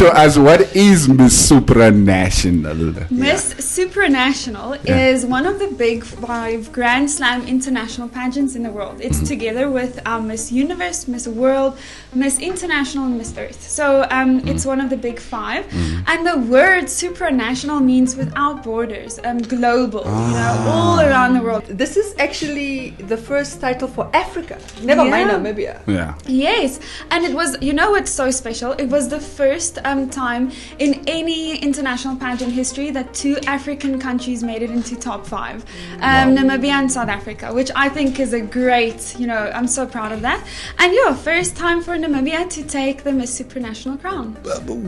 to us, what is Miss Supranational? Miss Supranational is one of the big 5 Grand Slam international pageants in the world. It's together with Miss Universe, Miss World, Miss International, and Miss Earth. So it's one of the big 5. And the word supranational means without borders, global, all around the world. This is actually the first title for Africa. Never mind Namibia. Yeah. Yes, and it was, what's so special? It was the first time in any international pageant history that 2 African countries made it into top 5. Namibia and South Africa, which I think is a great, I'm so proud of that. And first time for Namibia to take the Miss Supranational crown.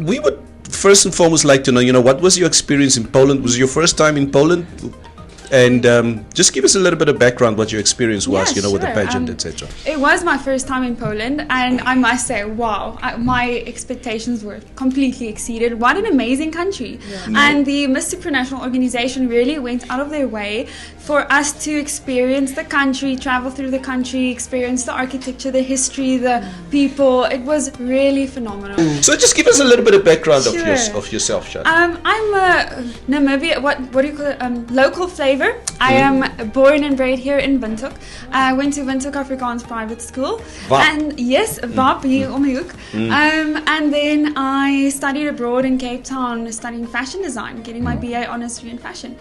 We would first and foremost like to know, what was your experience in Poland? Was it your first time in Poland? And just give us a little bit of background what your experience was, with the pageant, etc. It was my first time in Poland, and I must say, wow, my expectations were completely exceeded. What an amazing country. And the Miss Supranational organization really went out of their way for us to experience the country, travel through the country, experience the architecture, the history, the people. It was really phenomenal. So just give us a little bit of background of yourself, Shad. I'm a Namibia, what do you call it, local flavor. I am born and bred here in Windhoek. I went to Windhoek Afrikaans private school. And yes, VAP hier om die hoek. And then I studied abroad in Cape Town, studying fashion design, getting my BA Honours degree in fashion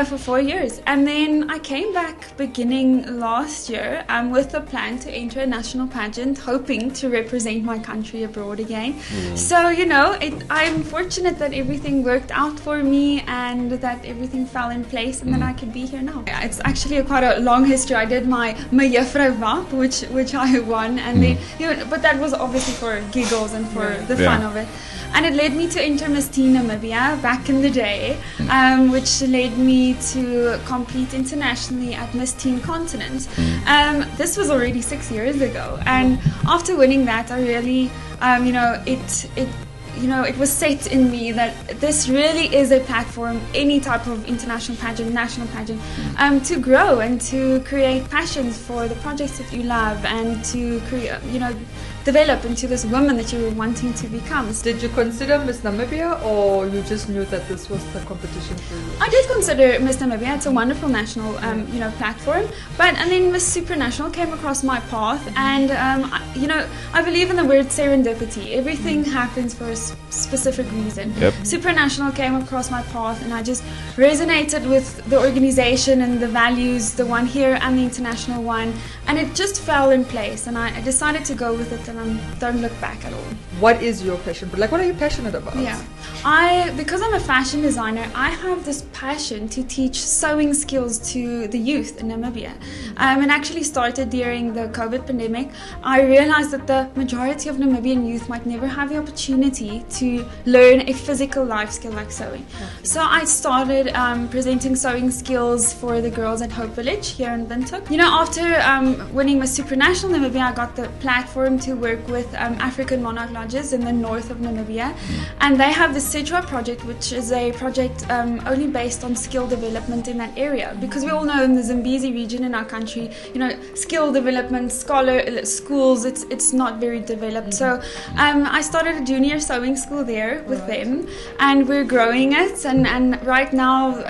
for 4 years. And then I came back beginning last year with the plan to enter a national pageant, hoping to represent my country abroad again. So, I'm fortunate that everything worked out for me and that everything fell in place and that I could be here now. It's actually quite a long history. I did my Juffrou VAP, which I won, and then, but that was obviously for giggles and for the fun of it. And it led me to enter Miss Teen Namibia back in the day, which led me to compete internationally at Miss Teen Continent. This was already 6 years ago, and after winning that, I really, it was set in me that this really is a platform, any type of international pageant, national pageant, to grow and to create passions for the projects that you love and to create, develop into this woman that you were wanting to become. Did you consider Miss Namibia, or you just knew that this was the competition for you? I did consider Miss Namibia. It's a wonderful national, platform. And then Miss Supranational came across my path, and I believe in the word serendipity. Everything happens for a specific reason. Supranational came across my path, and I just resonated with the organization and the values, the one here and the international one, and it just fell in place. And I decided to go with it. And I don't look back at all. What is your passion? What are you passionate about? Because I'm a fashion designer, I have this passion to teach sewing skills to the youth in Namibia. And actually started during the COVID pandemic. I realized that the majority of Namibian youth might never have the opportunity to learn a physical life skill like sewing. So I started presenting sewing skills for the girls at Hope Village here in Windhoek. After winning Miss Supranational Namibia, I got the platform to work with African monarch lodges in the north of Namibia, and they have the Sidra project, which is a project only based on skill development in that area, because we all know in the Zambezi region in our country, skill development, schools, it's not very developed. So I started a junior sewing school there with them, and we're growing it, and right now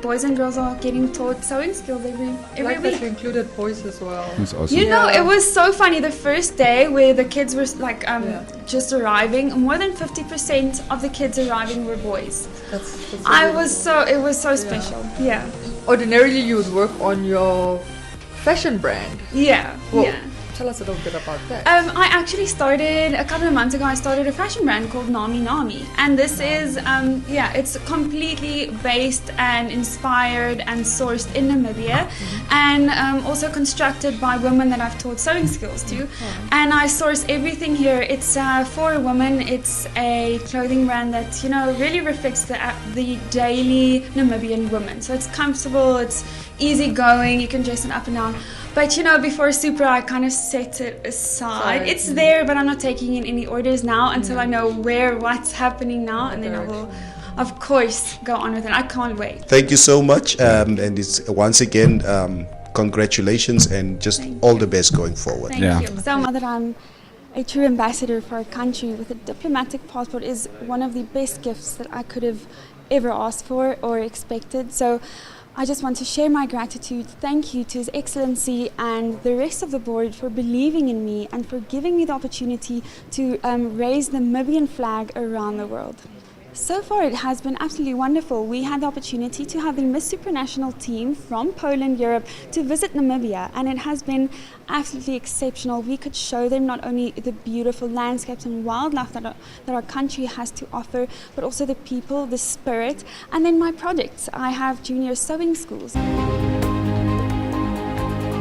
boys and girls are getting taught sewing skills every like week. That you included boys as well. That's awesome. It was so funny the first day where the kids were just arriving. More than 50% of the kids arriving were boys. It was so special. Yeah. Ordinarily, you would work on your fashion brand. Tell us a little bit about that. I actually started, a couple of months ago, I started a fashion brand called Nami Nami. And this is, it's completely based and inspired and sourced in Namibia. And also constructed by women that I've taught sewing skills to. And I source everything here. It's for women. It's a clothing brand that, really reflects the daily Namibian woman. So it's comfortable, it's easygoing, you can dress it up and down. But before Supra, I kind of set it aside. It's there, but I'm not taking in any orders now until I know what's happening now, and then I will, of course, go on with it. I can't wait. Thank you so much, and it's once again, congratulations and just all the best going forward. Thank you. So much that I'm a true ambassador for a country with a diplomatic passport is one of the best gifts that I could have ever asked for or expected. So I just want to share my gratitude. Thank you to His Excellency and the rest of the board for believing in me and for giving me the opportunity to raise the Namibian flag around the world. So far it has been absolutely wonderful. We had the opportunity to have the Miss Supranational team from Poland, Europe, to visit Namibia, and it has been absolutely exceptional. We could show them not only the beautiful landscapes and wildlife that our country has to offer, but also the people, the spirit, and then my projects. I have junior sewing schools.